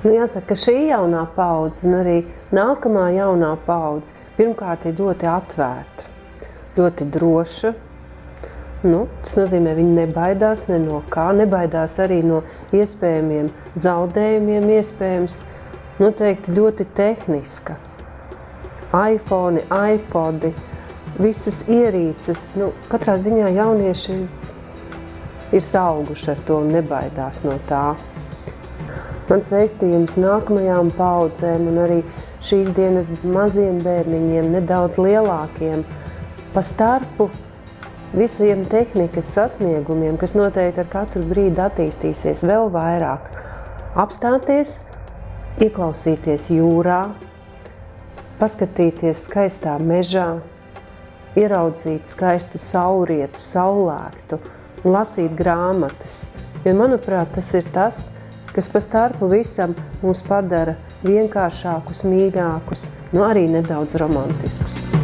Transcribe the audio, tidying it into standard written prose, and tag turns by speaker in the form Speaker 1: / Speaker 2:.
Speaker 1: Jāsaka, ka šī jaunā paudze un arī nākamā jaunā paudze pirmkārt ir ļoti atvērta, ļoti droša. Tas nozīmē, viņi nebaidās ne no kā, nebaidās arī no iespējamiem zaudējumiem, iespējams, noteikti ļoti tehniska. iPhone, iPodi, visas ierīces, katrā ziņā jaunieši ir sauguši ar to un nebaidās no tā. Mans vēstījums nākamajām paudzēm un arī šīs dienas maziem bērniņiem, nedaudz lielākiem, pa starpu visiem tehnikas sasniegumiem, kas noteikti ar katru brīdi attīstīsies vēl vairāk, apstāties, ieklausīties jūrā, paskatīties skaistā mežā, ieraudzīt skaistu saulrietu, saulēktu un lasīt grāmatas. Jo, manuprāt, tas ir tas, kas pa starpu visam mūs padara vienkāršākus, mīļākus, arī nedaudz romantiskus.